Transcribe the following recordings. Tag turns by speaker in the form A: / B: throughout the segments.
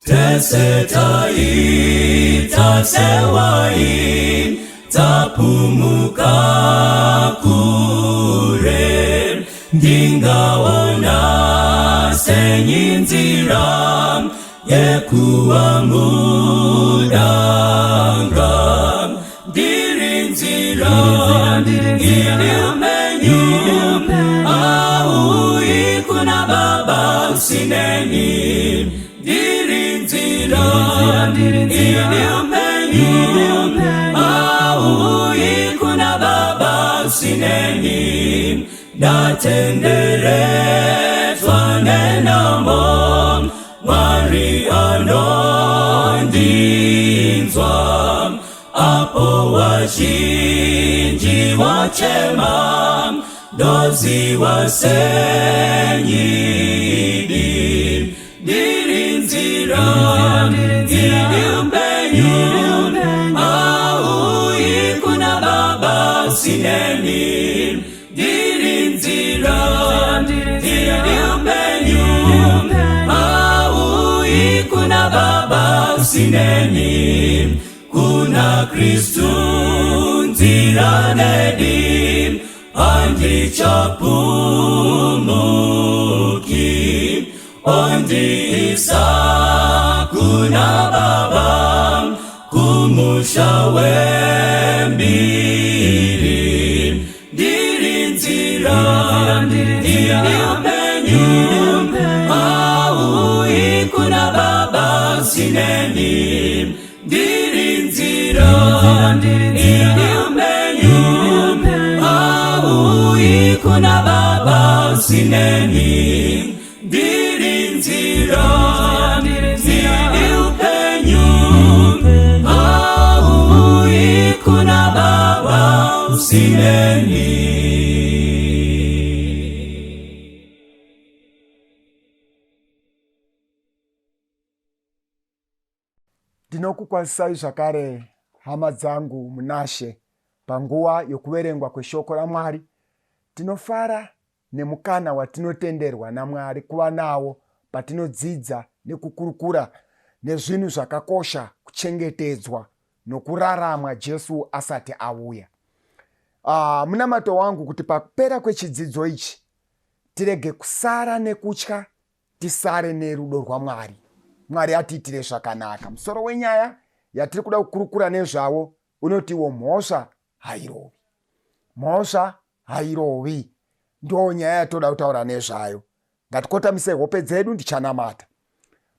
A: tesetai tasewai tapumuka kure ndingaona senyinzira yekuwa mudanga ndirinzira iliumenyu au ikuna baba usineni ndirinzira iliumenyu au ikuna baba usineni datenderetwa nenamo Mari anondinzwa apo wachinji wachema dozi wasenyidi dirinzira iliumbenyu au ikuna baba sineni dirinzira iliumbenyu kuna baba sineni kuna Kristu nzira nedi andi chapumuki ondi isa kuna baba kumushawe mbiri dirinzira iliumenyu kuna baba sineni dirinzira iliumenyu au kuna baba sineni dirinzira iliumenyu au kuna baba sineni.
B: Ndinokukwazisai zvakare hama dzangu munashe panguva yokuverengwa kweshoko raMwari. Tinofara nemukana watinotenderwa naMwari kuva nawo patinodzidza nekukurukura nezvinhu zvakakosha kuchengetedzwa nokuraramwa Jesu asati auya. Munamato wangu kuti pakupera kwechidzidzo ichi tirege kusara nekutya, tisare nerudo rwaMwari. Mwari atiitire zvakanaka. Musoro wenyaya yatiri kuda kukurukura nezvawo unotiwo mhosva hairovi. Mhosva hairovi ndo nyaya yatoda kutaura nezvayo. Ngatikotamise hope dzedu ndichanamata.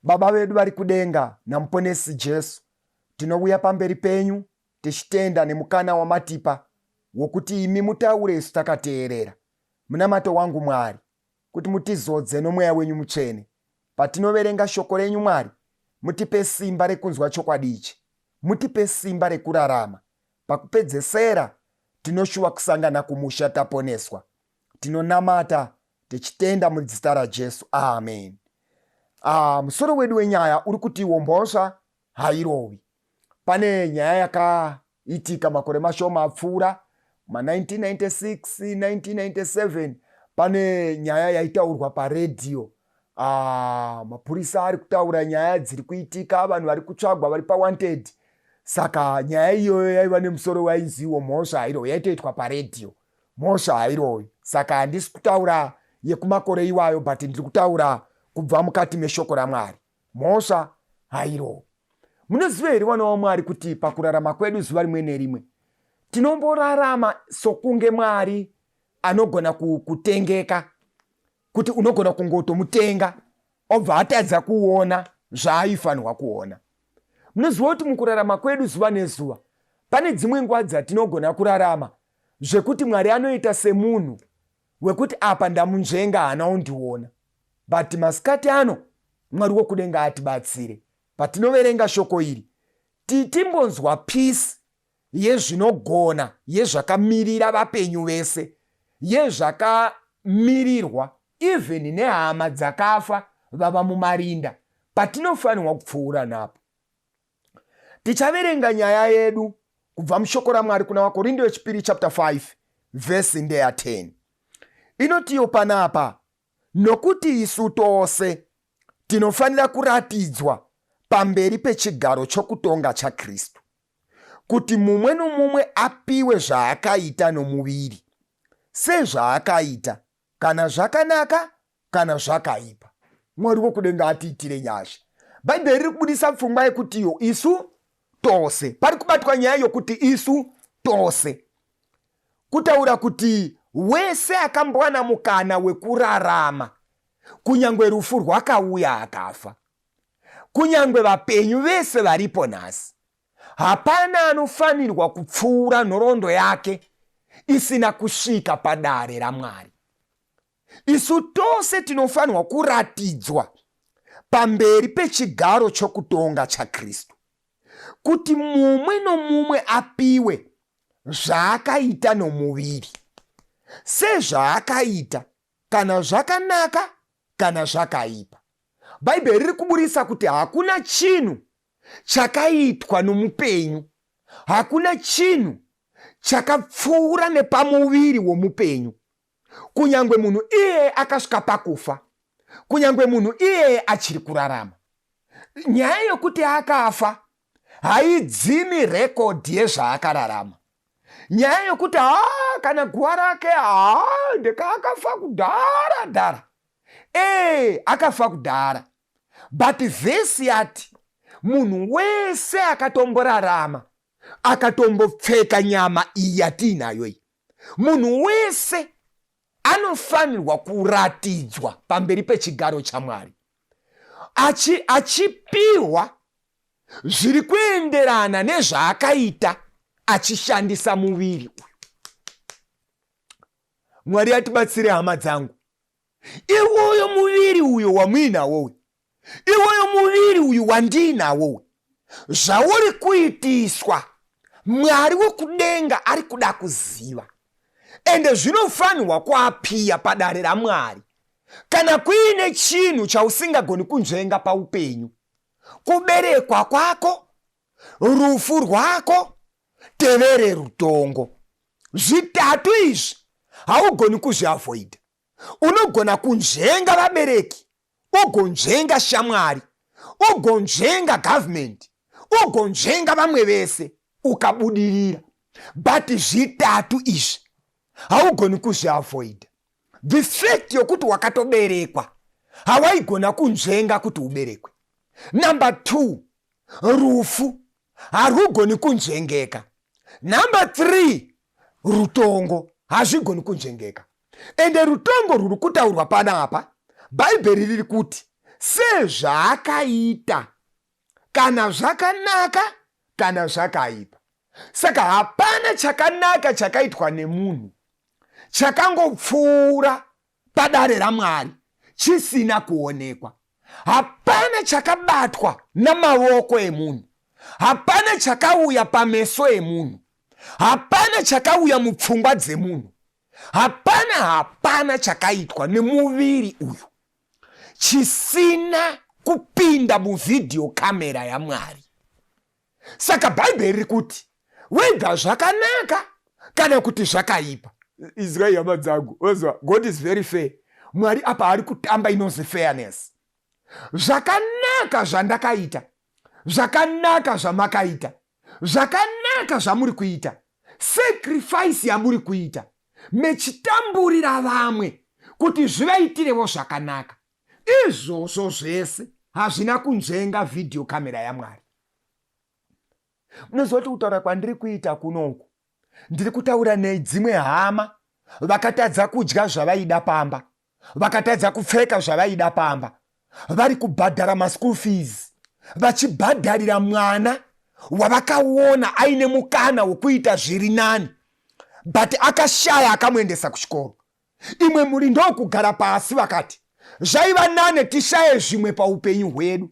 B: Baba vedu vari kudenga namuponesi Jesu, tinouya pamberi penyu tichitenda nemukana wamatipa wokuti imi mutaure isu takateerera. Munamato wangu Mwari kuti mutizodze nomweya wenyu mutsvene. Patinoverenga shoko renyu Mwari, mutipe simba rekunzwa chokwadi ichi, mutipe simba rekurarama. Pakupedzesera tinoshuva kusangana kumusha taponeswa. Tinonamata tichitenda muzita raJesu, amen. Musoro wedu wenyaya uri kuti mhosva hairovi. Pane nyaya yakaitika makore mashoma apfuura ma1996 1997 pane nyaya yaitaurwa paredhiyo. Mapurisa ari kutaura nyaya dziri kuitika, vanhu vari kutsvagwa vari pawanted. Saka nyaya iyoyo yaiva nemusoro wainziwo mhosva hairovi, yaitoitwa paredhiyo. Mhosva hairovi. Saka handisi kutaura yekumakore iwayo, but ndiri kutaura kubva mukati meshoko raMwari. Mhosva hairovi. Munoziva here vana vaMwari kuti pakurarama kwedu zuva rimwe nerimwe tinomborarama sokunge Mwari anogona kutengeka, kuti unogona kungotomutenga obva atadza kuona zvaaifanirwa kuona. Munoziva kuti mukurarama kwedu zuva nezuva pane dzimwe nguva dzatinogona kurarama zvekuti Mwari anoita semunhu wekuti apa ndamunzvenga haana undiona. But masikati ano Mwari wokudenga atibatsire. Patinoverenga shoko iri timbonzwa peace yezvinogona, yezvakamirira vapenyu vese, yezvakamirirwa even nehama dzakafa vava mumarinda, patinofanirwa kupfuura napo. Tichaverenga nyaya yedu kubva mushoko raMwari kuna vaKorinde vechipiri chapter 5 verse ndeya 10. Inotiyo panapa, nokuti isu tose tinofanira kuratidzwa pamberi pechigaro chokutonga chaKristu, kuti mumwe nomumwe apiwe zvaakaita nomuviri, sezvaakaita, kana zvakanaka kana zvakaipa. Mwari wokudenga atiitire nyasha. Bhaibheri riri kubudisa pfungwa yekutiyo isu tose, pari kubatwa nyaya yokuti isu tose, kutaura kuti wese akambowana mukana wekurarama, kunyangwe rufu rwakauya akafa, kunyangwe vapenyu vese varipo nhasi, hapana anofanirwa kupfuura nhoroondo yake isina kusvika padare raMwari. Isu tose tinofanirwa kuratidzwa pamberi pechigaro chokutonga chaKristu, kuti mumwe nomumwe apiwe zvaakaita nomuviri, sezvaakaita, kana zvakanaka kana zvakaipa. Bhaibheri riri kuburisa kuti hakuna chinhu chakaitwa nomupenyu, hakuna chinhu chakapfuura nepamuviri womupenyu, kunyangwe munhu iye akasvika pakufa, kunyangwe munhu iye achiri kurarama. Nyaya yokuti akafa haidzimi rekodhi yezvaakararama. Nyaya yokuti kana guva rake ndekaakafa kudhara dhara, akafa kudhara. But vhesi yati munhu wese akatomborarama, akatombopfeka nyama iyi yatiinayo iyi, munhu wese anofanirwa kuratidzwa pamberi pechigaro chaMwari, achipiwa zviri kuenderana nezvaakaita achishandisa muviri uyu. Mwari atibatsire hama dzangu. Iwoyo muviri uyo wamuinawo uyu, iwoyo muviri uyu wandiinawo uyu, zvauri kuitiswa, Mwari wokudenga ari kuda kuziva, ende zvinofanirwa kuapiya padare raMwari. Kana kuine chinhu chausingagoni kunzvenga paupenyu, kuberekwa kwako, rufu rwako, tevere rutongo, zvitatu izvi haugoni kuzviavoida. Unogona kunzvenga vabereki, ugonzvenga shamwari, ugonzvenga gavhmendi, ugonzvenga vamwe vese ukabudirira, but zvitatu izvi haugoni kuzviavoida. The fact yokuti wakatoberekwa hawaigona kunzvenga kuti uberekwe. Number 2, rufu harugoni kunzvengeka. Number 3, rutongo hazvigoni kunzvengeka. Ende rutongo ruri kutaurwa panapa, Bhaibheri riri kuti sezvaakaita, kana zvakanaka kana zvakaipa. Saka hapana chakanaka chakaitwa nemunhu chakangopfuura padare raMwari chisina kuonekwa. Hapana chakabatwa namavoko emunhu, hapana chakauya pameso emunhu, hapana chakauya mupfungwa dzemunhu, hapana chakaitwa nemuviri uyu chisina kupinda muvhidhiyo kamera yaMwari. Saka Bhaibheri riri kuti wega zvakanaka kana kuti zvakaipa. Izrai hama dzangu, God is very fair. Mwari apa ari kutamba inonzi fairness. Zvakanaka zvandakaita, zvakanaka zvamakaita, zvakanaka zvamuri kuita, sacrifice yamuri kuita, mechitamburira vamwe kuti zvivaitirevo zvakanaka, izvozvo zvese hazvina kunzvenga vhidhiyo kamera yaMwari. Munozoti kutaura kwandiri kuita kunoku, ndiri kutaura nedzimwe hama vakatadza kudya zvavaida pamba, vakatadza kupfeka zvavaida pamba, vari kubhadhara maschool fees, vachibhadharira mwana wavakaona aine mukana wokuita zviri nani, but akashaya akamuendesa kuchikoro. Imwe muri ndokugara pasi vakati zvaiva nane tishaye zvimwe paupenyu hwedu,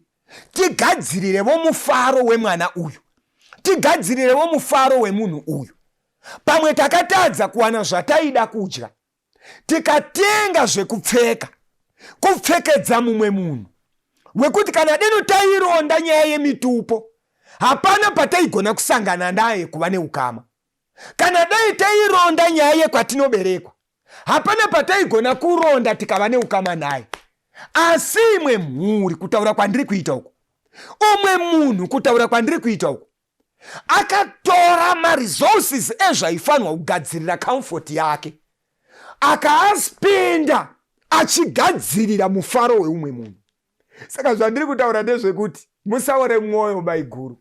B: tigadzirirevo mufaro wemwana uyu, tigadzirirevo mufaro wemunhu uyu. Pamwe takatadza kuwana zvataida kudya, tikatenga zvekupfeka, kupfekedza mumwe munhu, wekuti kana deno taironda nyaya yemitupo, hapana pataigona kusangana naye kuva neukama. Kana dai taironda nyaya yekwatinoberekwa, hapana pataigona kuronda tikava neukama naye. Asi imwe mhuri, kutaura kwandiri kuita uku, umwe munhu kutaura kwandiri kuita uku akatora maresources ezvaifanwa kugadzirira comfort yake akaasipinda achigadzirira mufaro weumwe munhu. Saka zvandiri kutaura ndezvekuti musaure mwoyo baiguru,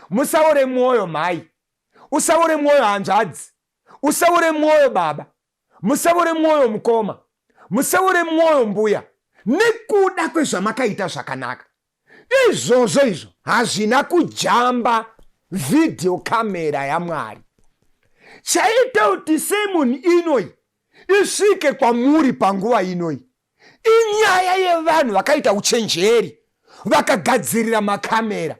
B: musaure mwoyo mhai, usaure mwoyo hanzvadzi, usaure mwoyo baba, musaure mwoyo mukoma, musaure mwoyo mbuya nekuda kwezvamakaita zvakanaka. Izvozvo izvo hazvina kujamba video kamera yaMwari. Chaita kuti Simon inoi isvike kwamuri panguva inoi inyaya yevanhu vakaita uchenjeri vakagadzirira makamera.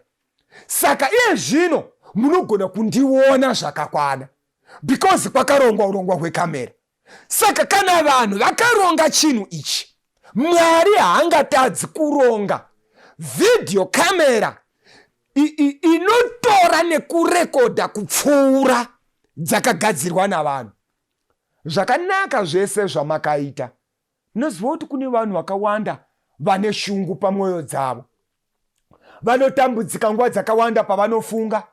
B: Saka iye zvino munogona kundiona zvakakwana because kwakarongwa urongwa hwekamera. Saka kana vanhu vakaronga chinhu ichi, Mwari haangatadzi kuronga video kamera inotora nekurekodha kupfuura dzakagadzirwa navanhu. Zvakanaka zvese zvamakaita. Noziva kuti kune vanhu vakawanda vane shungu pamwoyo dzavo, vanotambudzika nguva dzakawanda pavanofunga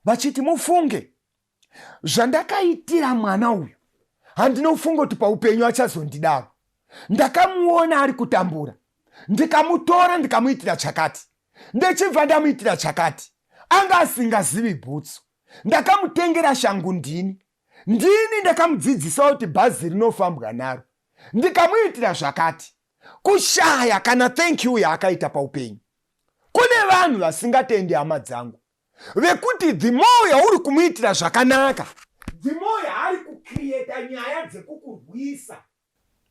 B: vachiti mufunge zvandakaitira mwana uyu handinofunga kuti paupenyu achazondidaro. Ndakamuona ari kutambura, ndikamutora ndikamuitira chakati, ndechibva ndamuitira chakati, anga asingazivi bhutsu, ndakamutengera shangu ndini ndakamudzidzisa kuti bhazi rinofambwa naro, ndikamuitira zvakati. Kushaya kana thank you yaakaita paupenyu. Kune vanhu vasingatendi hama dzangu vekuti the more yauri kumuitira zvakanaka, the more yaari kucreata nyaya dzekukurwisa.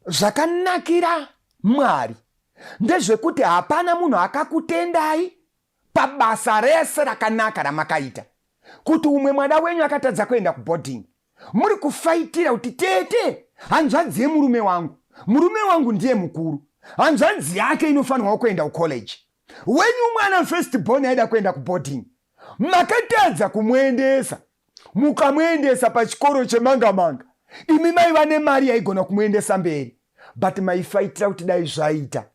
B: Zvakanakira Mwari ndezvekuti hapana munhu akakutendai pabasa rese rakanaka ramakaita. Kuti umwe mwana wenyu akatadza kuenda kubhodhingi, muri kufaitira kuti tete, hanzvadzi yemurume wangu ndiye mukuru, hanzvadzi yake inofanirwa kuenda kucollege, wenyu mwana first born aida kuenda kubhodhingi, makatadza kumuendesa, mukamuendesa pachikoro chemangamanga. Imi maiva nemari yaigona kumuendesa mberi, but maifaitira kuti dai zvaita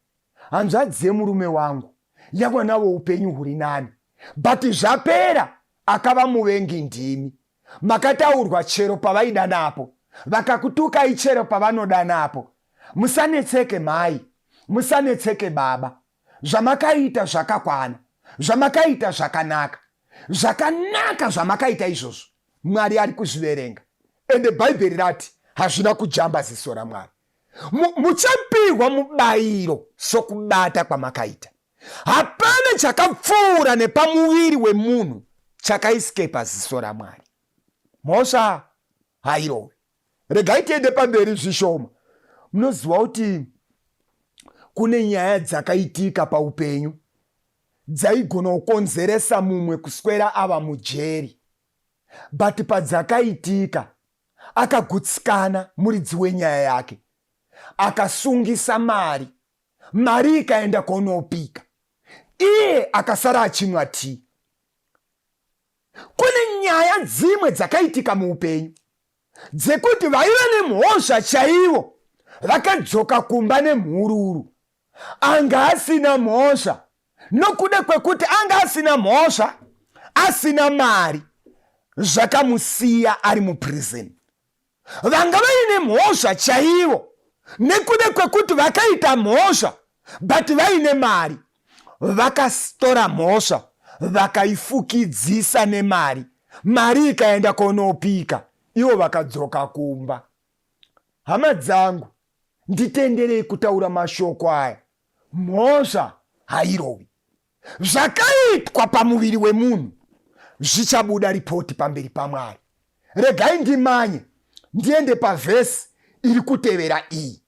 B: hanzvadzi yemurume wangu yawanawo upenyu huri nani, but zvapera akava muvengi ndimi. Makataurwa chero pavaida napo, vakakutukai chero pavanoda napo. Musanetseke mai, musanetseke baba. Zvamakaita zvakakwana, zvamakaita zvakanaka, zvakanaka zvamakaita izvozvo Mwari ari kuzviverenga. Ende Bhaibheri rati hazvina kujamba ziso raMwari. Muchapirwa mubayiro sokubata kwamakaita. Hapana chakapfuura nepamuviri wemunhu chakaisikepa ziso raMwari. Mhosva hairowe. Regai tiende pamberi zvishoma. Munoziva kuti kune nyaya dzakaitika paupenyu dzaigona kukonzeresa mumwe kuswera ava mujeri, but padzakaitika akagutsikana muridzi wenyaya yake, akasungisa mari ikaenda konopika, iye akasara achimwa tii. Kune nyaya dzimwe dzakaitika muupenyu dzekuti vaiva nemhosva chaivo vakadzoka kumba nemhururu. Anga asina mhosva nokuda kwekuti anga asina mhosva, asina mari, zvakamusiya ari muprison. Vanga vaine mhosva chaivo nekuda kwekuti vakaita mhosva but vaine mari, vakastora mhosva vakaifukidzisa nemari, mari ikaenda konopika, ivo vakadzoka kumba. Hama dzangu, nditenderei kutaura mashoko aya. Mhosva hairovi. Zvakaitwa pamuviri wemunhu zvichabuda ripoti pamberi paMwari. Regai ndimanye ndiende pavhesi iri kutevera iyi.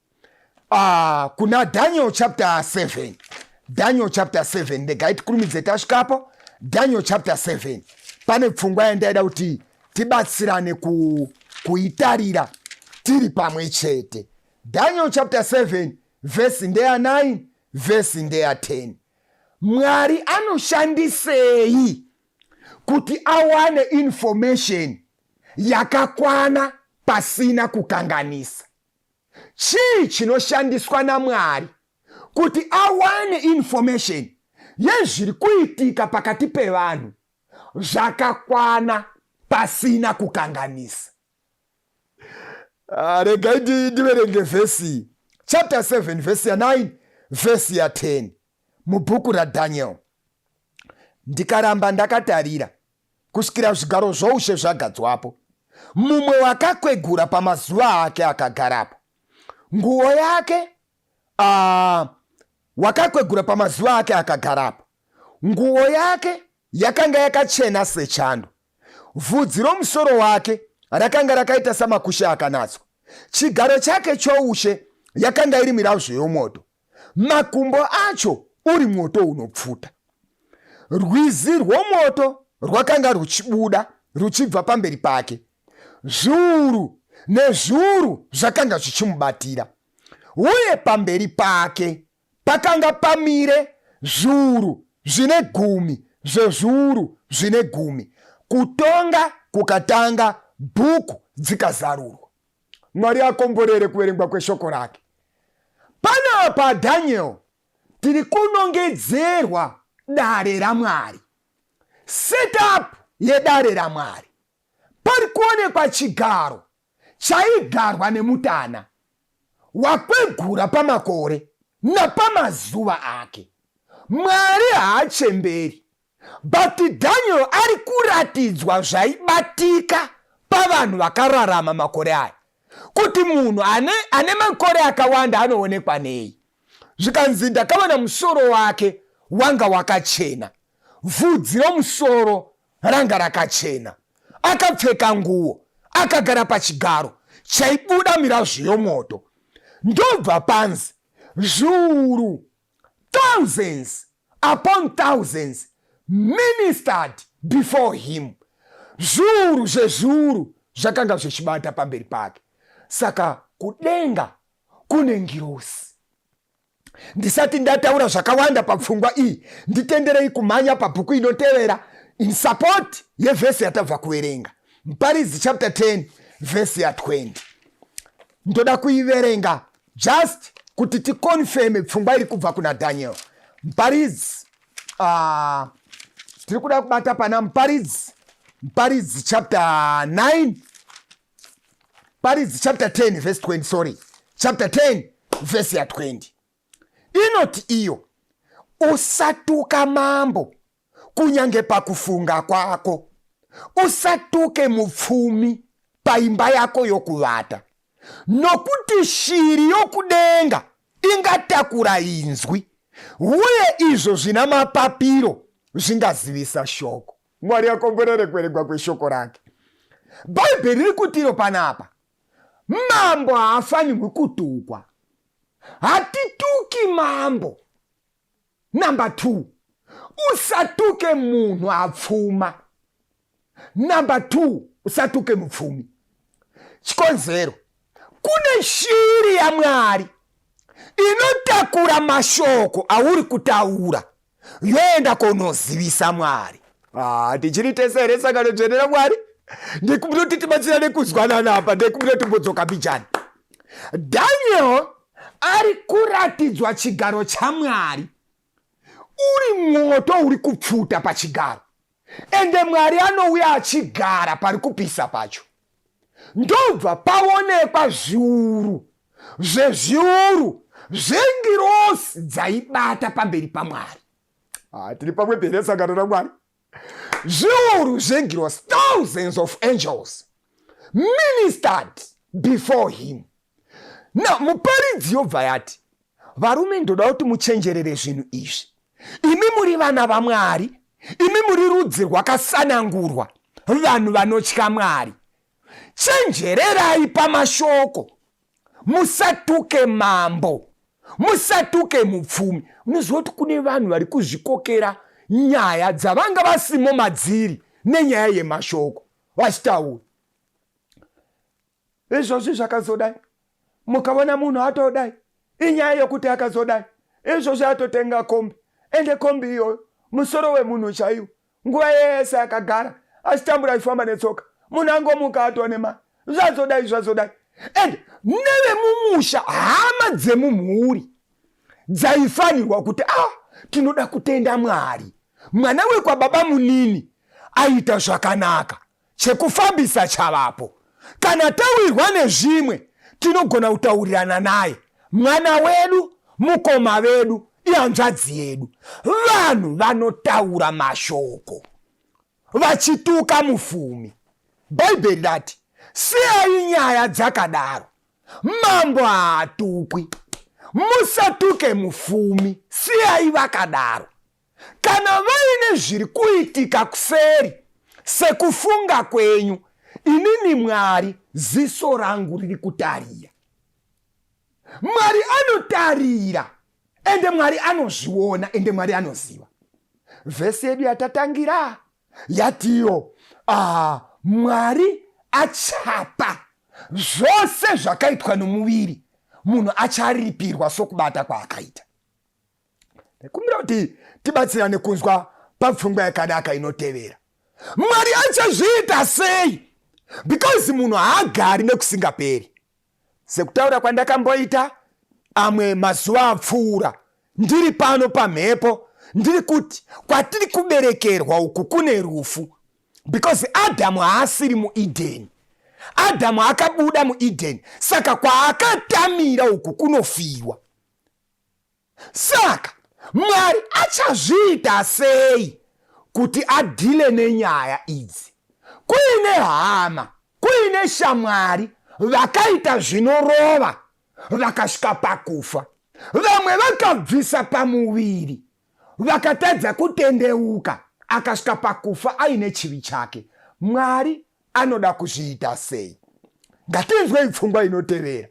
B: Kuna Daniel chapter 7. Daniel chapter 7. Regai tikurumidze tasvikapo. Daniel chapter 7. Pane pfungwa yandaida kuti tibatsirane kuitarira tiri pamwe chete. Daniel chapter 7 verse ndeya 9 verse ndeya 10. Mwari anoshandisei kuti awane information yakakwana pasina kukanganisa? Chii chinoshandiswa naMwari kuti awane information yezviri kuitika pakati pevanhu zvakakwana pasina kukanganisa. Regai ndiverenge vhesi chapter 7 vhesi ya 9 vhesi ya 10 mubhuku raDhaniel. Ndikaramba ndakatarira kusvikira zvigaro zvoushe zvagadzwapo, mumwe wakakwegura pamazuva ake akagarapo. Nguo yake wakakwegura pamazuva ake akagarapo. Nguo yake yakanga yakachena sechando. Vhudzi romusoro wake rakanga rakaita samakushe akanatswa. Chigaro chake choushe yakanga iri mirazvo yomoto, makumbo acho uri moto unopfuta. Rwizi rwomoto rwakanga ruchibuda ruchibva pamberi pake. Zviuru nezviuru zvakanga zvichimubatira, uye pamberi pake pakanga pamire zviuru zvine gumi zvezviuru zvine gumi. Kutonga kukatanga, bhuku dzikazarurwa. Mwari akomborere kuverengwa kweshoko rake. Panapa Daniel tiri kunongedzerwa dare raMwari, setup yedare raMwari. Pari kuonekwa chigaro chaigarwa nemutana wakwegura pamakore napamazuva ake. Mwari haachemberi, but Daniel ari kuratidzwa zvaibatika pavanhu vakararama makore aya, kuti munhu ane makore akawanda anoonekwa nei. Zvikanzi ndakaona musoro wake wanga wakachena, vhudzi romusoro ranga rakachena, akapfeka nguo, akagara pachigaro chaibuda mirazvo yomoto. Ndobva panzi zviuru, thousands upon thousands ministered before him. Zviuru zvezviuru zvakanga zvichibata pamberi pake. Saka kudenga kune ngirosi. Ndisati ndataura zvakawanda papfungwa iyi, nditenderei kumhanya pabhuku inotevera in support yevhesi yatabva kuverenga, Muparidzi chapter 10 vhesi ya 20. Ndoda kuiverenga just kuti tikonfirme pfungwa iri kubva kuna Daniel. Muparidzi tiri kuda kubata pana Muparidzi chapter 9, Muparidzi chapter 10 verse 20, sorry, chapter 10 verse ya 20. Inoti iyo, usatuka mambo kunyange pakufunga kwako, usatuke mupfumi paimba yako yokuvata, nokuti shiri yokudenga ingatakura inzwi, uye izvo zvina mapapiro zvingazivisa shoko. Mwari akomborere kuverengwa kweshoko rake. Bhaibheri riri kutiro panapa, mambo haafanirwi kutukwa. Hatituki mambo. Number 2, usatuke munhu apfuma. Number 2, usatuke mupfumi. Chikonzero, kune shiri yaMwari inotakura mashoko auri kutaura yoenda kunozivisa Mwari. Tichiri tese here sangano dzvene raMwari? Ndikumbira kuti tibatsirane kuzwanana apa, ndikumbira timbodzoka bijani. Daniel ari kuratidzwa chigaro chaMwari, uri moto uri kupfuta pachigaro, ende Mwari anouya achigara pari kupisa pacho. Ndobva paonekwa zviuru zvezviuru zvengirosi dzaibata pamberi paMwari. Tiri pamwe bhere sangano raMwari? Zviuru zvengirosi, thousands of angels ministered before him. Na Muparidzi yobva yati, varume ndoda kuti muchenjerere zvinhu izvi. Imi muri vana vaMwari, imi muri rudzi rwakasanangurwa, vanhu vanotya Mwari. Chenjererai pamashoko, musatuke mambo, musatuke mupfumi. Unoziva kuti kune vanhu vari kuzvikokera nyaya dzavanga vasimo madziri nenyaya yemashoko, vachitaura izvozvi zvakazodai, mukaona munhu atodai, inyaya yokuti akazodai, izvozvi atotenga kombi, ende kombi iyoyo musoro wemunhu chaiwo, nguva yese akagara achitambura achifamba netsoka, munhu angomuka atonema, zvazodai zvazodai. Ende nevemumusha, hama dzemumhuri dzaifanirwa kuti tinoda kutenda Mwari. Mwana wekwa baba munini aita zvakanaka, chekufambisa chavapo. Kana tawirwa nezvimwe tinogona kutaurirana naye, mwana wedu, mukoma wedu, ihanzvadzi yedu. Vanhu vanotaura mashoko vachituka mufumi. Bhaibheri rati siyai nyaya dzakadaro, mambo haatukwi. Musatuke mufumi, siyai vakadaro. Kana vaine zviri kuitika kuseri sekufunga kwenyu, inini Mwari ziso rangu riri kutarira. Mwari anotarira, ende Mwari anozviona, ende Mwari anoziva. Vhesi yedu yatatangira yatiyo Mwari achapa zvose zvakaitwa nomuviri, munhu acharipirwa sokubata kwaakaita. Ndikumbira kuti tibatsirane kunzwa papfungwa yakadaka inotevera. Mwari achazviita sei? Because munhu haagari nekusingaperi. Sekutaura kwandakamboita amwe mazuva apfuura, ndiri pano pamhepo, ndiri kuti kwatiri kuberekerwa uku kune rufu. Because Adamu haasiri muEdeni. Adamu akabuda muEdeni, saka kwaakatamira uku kunofiwa. Saka Mwari achazviita sei kuti adhile nenyaya idzi? Kuine hama, kuine shamwari vakaita zvinorova, vakasvika pakufa. Vamwe vakabvisa pamuviri, vakatadza kutendeuka, akasvika pakufa aine chivi chake. Mwari anoda kuzviita sei? Ngatinzwe pfungwa inotevera.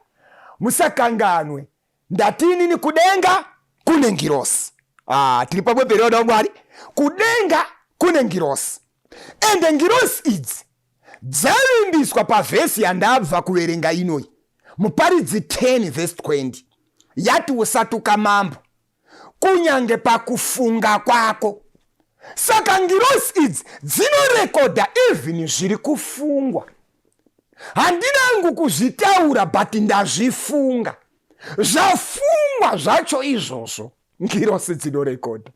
B: Musakanganwe, ndatinini kudenga kune ngirosi. Tiri pabweperi wada Mwari. Kudenga kune ngirosi. Ende ngirosi idzi dzavimbiswa pavhesi yandabva kuverenga inoi, Muparidzi 10 verse 20. Yati usatuka mambo kunyange pakufunga kwako. Saka ngirosi idzi dzinorekodha even zviri kufungwa. Handinangu kuzvitaura but ndazvifunga. Zvafungwa zvacho izvozvo ngirosi dzinorekodha.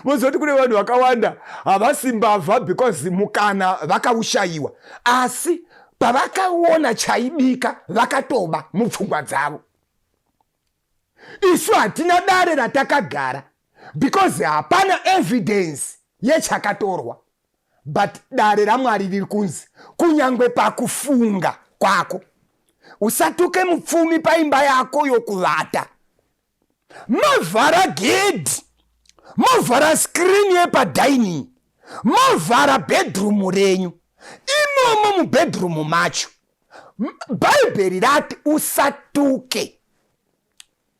B: Muzoti kune vanhu vakawanda havasimbavha because mukana vakaushayiwa, asi pavakaona chaibika vakatoba mupfungwa dzavo. Isu hatina dare ratakagara because hapana evidence yechakatorwa, but dare raMwari riri kunzi kunyangwe pakufunga kwako. Usatuke mupfumi paimba yako yokuvata. Mavhara gedhi, movhara screen yepadining, movhara bedroom renyu. Imomo mubedroom macho Bhaibheri rati usatuke,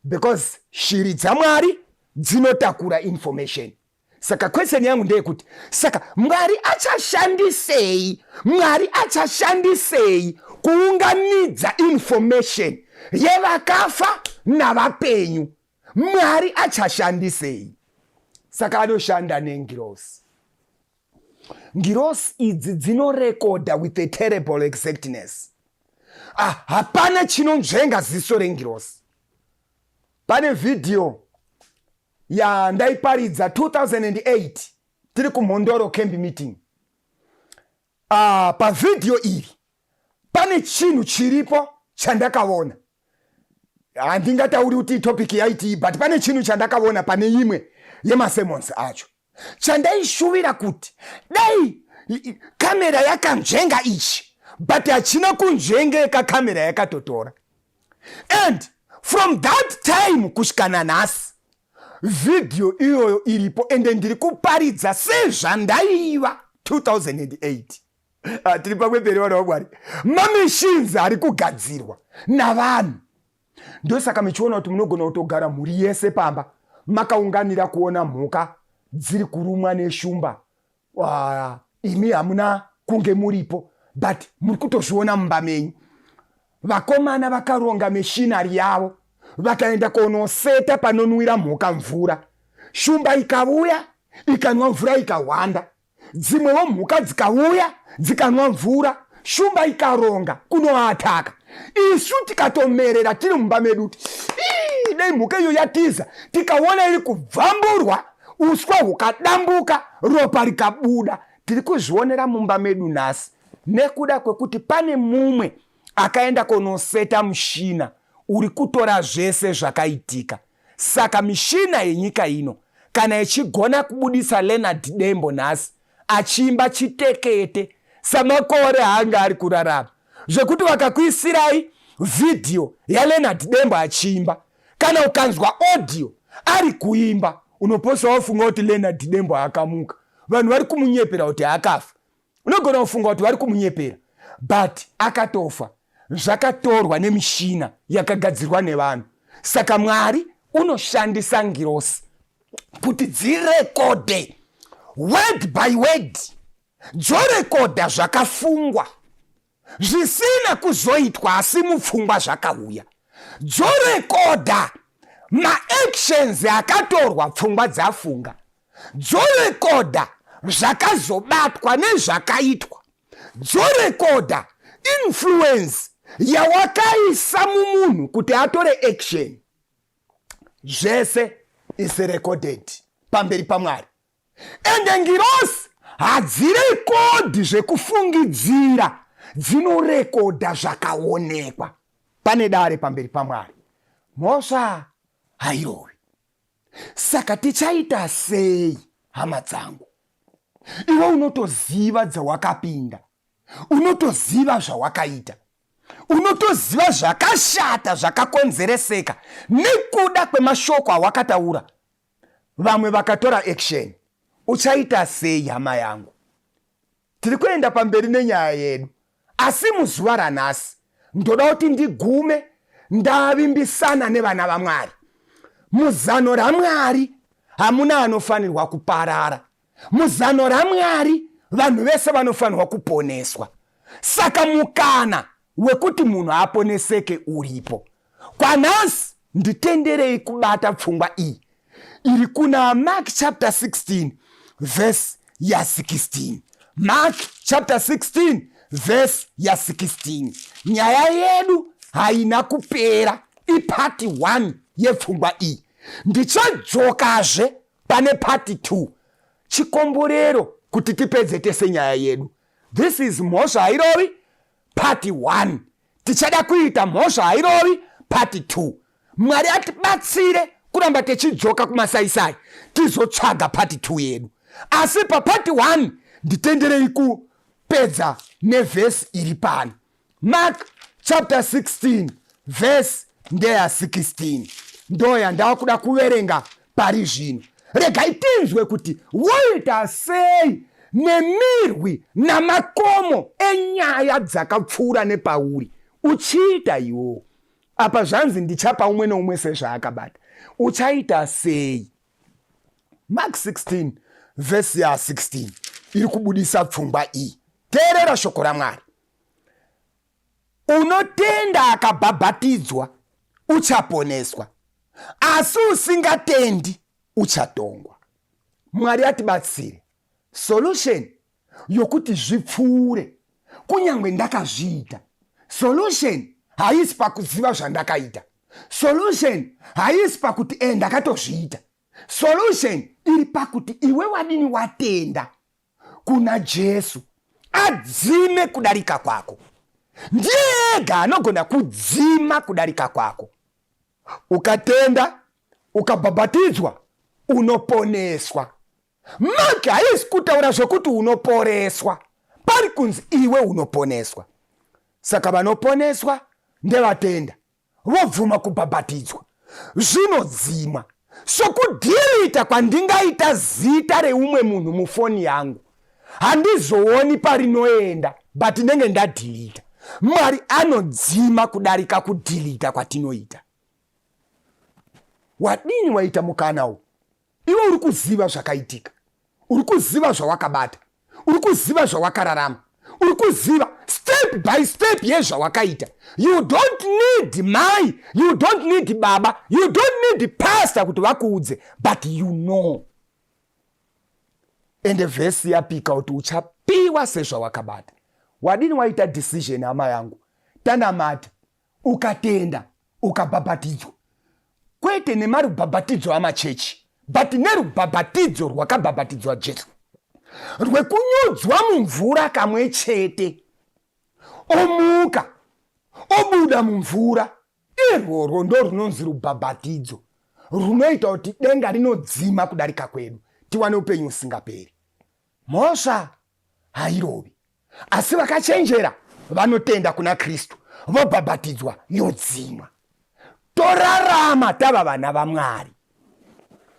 B: because shiri dzaMwari dzinotakura information. Saka question yangu ndeyekuti, saka Mwari achashandisei? Mwari achashandisei kuunganidza information yevakafa navapenyu? Mwari achashandisei? Saka anoshanda nengirosi. Ngirosi idzi dzinorekodha with a terrible exactness. Hapana chinonzvenga ziso rengirosi. Pane video yandaiparidza 2008 tiri kuMhondoro camp meeting. Pavideo iri pane chinhu chiripo chandakaona. Handingatauri kuti topic yaiti, but pane chinhu chandakaona pane imwe yemasermons acho, chandaishuvira kuti dai kamera yakanzvenga ichi, but hachina kunzvengeka kamera yakatotora. And from that time kusvika nanhasi video iyoyo iripo, ende ndiri kuparidza sezvandaiva 2008. Tiri pamweperi vana vaMwari. Mamachines ari kugadzirwa navanhu. Ndosaka michiona kuti munogona kutogara mhuri yese pamba makaunganira kuona mhuka dziri kurumwa neshumba. Imi hamuna kunge muripo, but muri kutozviona mumba menyu. Vakomana vakaronga meshinari yavo, vakaenda kunoseta panonwira mhuka mvura. Shumba ikauya ikanwa mvura ikawanda. Dzimwewo mhuka dzikauya dzikanwa mvura, shumba ikaronga kunoataka. isu tikatomerera tiri mumba medu kuti dai mhuka iyo yatiza, tikaona iri kubvamburwa, uswa hukadambuka, ropa rikabuda, tiri kuzvionera mumba medu nhasi nekuda kwekuti pane mumwe akaenda kunoseta mushina uri kutora zvese zvakaitika. Saka mishina yenyika ino kana ichigona kubudisa Leonard Dembo nhasi achiimba chitekete samakore haanga ari kurarama, zvekuti vakakuisirai vhidhiyo yaLeonard Dembo achiimba, kana ukanzwa audio ari kuimba, unoposa wafunga kuti Leonard Dembo akamuka, vanhu vari kumunyepera kuti akafa. Unogona kufunga kuti vari kumunyepera, but akatofa. Zvakatorwa nemishina yakagadzirwa nevanhu. Saka Mwari unoshandisa ngirosi kuti dzirekode word by word, dzorekodha zvakafungwa zvisina kuzoitwa asi mupfungwa zvakauya, dzorekodha maactions akatorwa pfungwa dzafunga, dzorekodha zvakazobatwa nezvakaitwa, dzorekodha influence yawakaisa mumunhu kuti atore action. Zvese is recorded pamberi paMwari. Ende ngirosi hadzirekodhi zvekufungidzira, dzinorekodha zvakaonekwa. Pane dare pamberi paMwari. Mhosva hairowi. Saka tichaita sei hama dzangu? Iwe unotoziva dzawakapinda, unotoziva zvawakaita, unotoziva zvakashata zvakakonzereseka nekuda kwemashoko awakataura, vamwe vakatora action. Uchaita sei hama yangu? Tiri kuenda pamberi nenyaya yedu, asi muzuva ranhasi ndoda kuti ndigume ndavimbisana nevana vaMwari. Muzano raMwari hamuna anofanirwa kuparara. Muzano raMwari vanhu vese vanofanirwa kuponeswa. Saka mukana wekuti munhu aponeseke uripo. Kwanhasi nditenderei kubata pfungwa iyi iri kuna Mark chapter 16 verse ya 16. Mark chapter 16 verse ya 16. Nyaya yedu haina kupera, ipati 1 yepfungwa iyi. Ndichadzokazve pane pati 2. Chikomborero kuti tipedze tese nyaya yedu. This is Mhosva hairovi pati 1. Tichada kuita Mhosva hairovi pati 2. Mwari atibatsire kuramba tichidzoka kumasaisai tizotsvaga pati 2 yedu. Asi papati 1 nditenderei kupedza nevhesi iri pano. Mark chapter 16 verse ndeya 16. Ndoya ndakuda kuverenga pari zvino. Regai tinzwe kuti woita sei nemirwi namakomo enyaya dzakapfuura nepauri. Uchiita iwo. Apa zvanzi ndichapa umwe noumwe sezvaakabata. Uchaita sei? Mark 16 verse ya 16 iri kubudisa pfungwa iyi. Teerera shoko raMwari. Unotenda akabhabhatidzwa uchaponeswa, asi usingatendi uchatongwa. Mwari atibatsire. Solution yokuti zvipfuure kunyangwe ndakazviita. Solution haisi pakuziva zvandakaita. Solution haisi pakuti ndakatozviita. Solution iri pakuti iwe wadini watenda kuna Jesu adzime kudarika kwako. Ndiye ega anogona kudzima kudarika kwako. Ukatenda, ukabhabhatidzwa, unoponeswa. Mark haisi kutaura zvokuti unoporeswa, pari kunzi iwe unoponeswa. Saka vanoponeswa ndevatenda, vobvuma kubhabhatidzwa, zvinodzima. Sokudhirita kwandingaita zita reumwe munhu mufoni yangu, handizooni parinoenda, but ndenge ndadhirita. Mwari anodzima kudarika kudhirita kwatinoita. Wadini waita mukana uyu? Iwe uri kuziva zvakaitika, uri kuziva zvawakabata, uri kuziva zvawakararama, uri kuziva step by step yezvawakaita. You don't need mai, you don't need baba, you don't need pastor kuti vakuudze, but you know. Ende vhesi yapika kuti uchapiwa sezvawakabata. Wadini waita decision hama yangu? Tanamata ukatenda ukabhabhatidzwa, kwete nemarubhabhatidzo amachechi, but nerubhabhatidzo rwakabhabhatidzwa Jesu, rwekunyudzwa mumvura kamwe chete, omuka obuda mumvura. Irworwo ndo runonzi rubhabhatidzo, runoita kuti denga rinodzima kudarika kwedu, tiwane upenyu usingaperi. Mhosva hairovi, asi vakachenjera vanotenda kuna Kristu, vobhabhatidzwa yodzima, torarama tava vana vaMwari.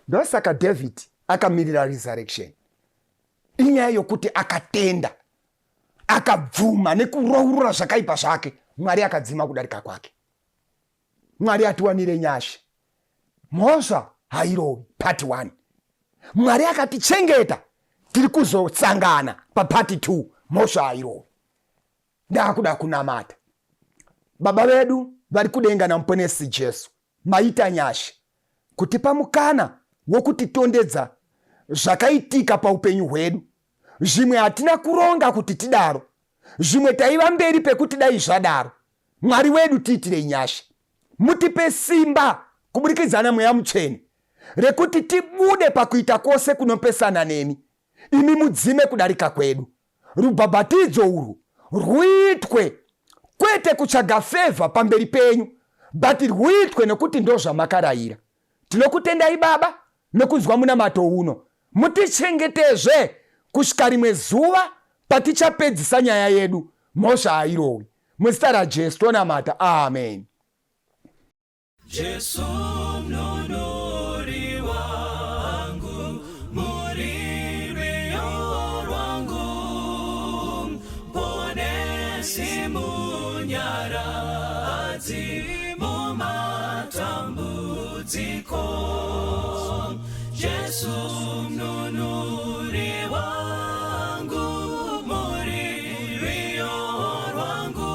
B: Ndosaka David akamirira resurrection, inyaya yokuti akatenda, akabvuma nekurourura zvakaipa zvake, Mwari akadzima kudarika kwake. Mwari atiwanire nyasha. Mhosva hairovi part 1. Mwari akatichengeta, tiri kuzosangana papart 2. Mhosva hairovi. Ndakuda kunamata Baba vedu vari kudenga namuponesi Jesu, maita nyasha kutipa mukana wokutitondedza zvakaitika paupenyu hwedu. Zvimwe hatina kuronga kuti tidaro, zvimwe taiva mberi pekuti dai zvadaro. Mwari wedu tiitire nyasha, mutipe simba kuburikidza naMweya Mutsvene rekuti tibude pakuita kwose kunopesana nemi, imi mudzime kudarika kwedu. Rubhabhatidzo urwu rwuitwe kwete kutsvaga favor pamberi penyu, but rwuitwe nekuti ndo zvamakarayira. Tinokutendai Baba nokuzwa munamato uno, mutichengetezve kusvika rimwe zuva patichapedzisa nyaya yedu. Mhosva hairovi. Muzita raJesu tonamata, amen.
A: Jesu mnunuri wangu, muririro rwangu, ponesi munyaradzi mumatambudziko. Jesu mnunuri wangu, muririro rwangu,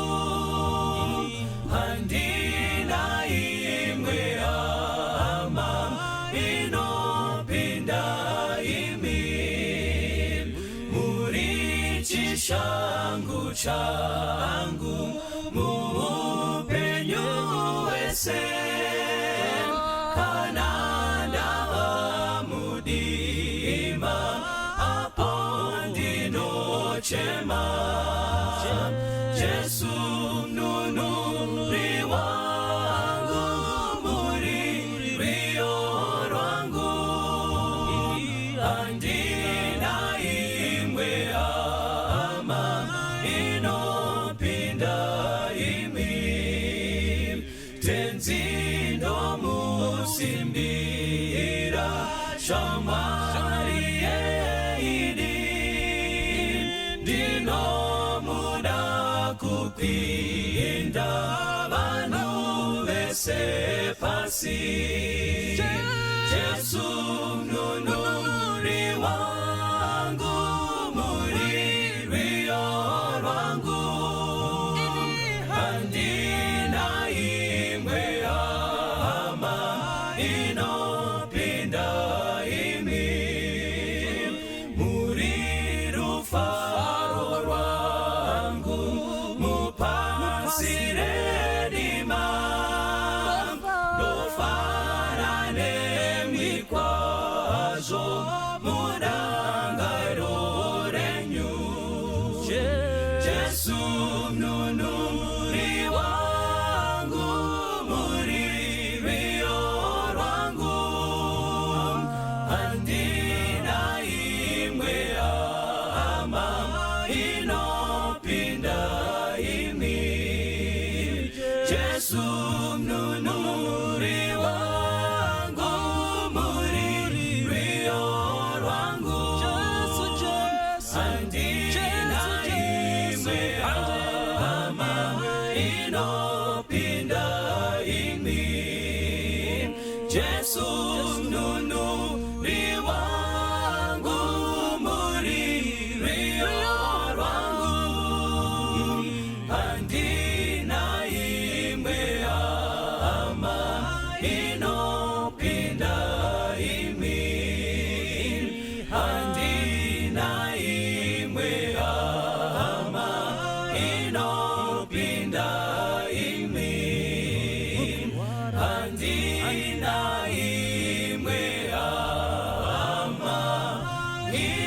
A: handina imwe hama inopinda imi, muri chishangu changu muupenyu wese, kana ndava mudima apo ndinochema. Jesu mnunuri wangu, muririro rwangu, handina imwe hama inopinda imi, tenzi ndomusimbira shamwari yeidi, ndinomuda kupinda vanhu vese pasi. Jesu mnunuri wangu, muririro rwangu, handina imwe hama inopinda imi, muri rufaro rwangu, mupasire dima, ndofara nemi kwazvo mudangaro renyu. Jesu mnunuri wangu, muririro rwangu, handina imwe hama inopinda imi. Jesu mnunuri wangu, muririro rwangu, imwe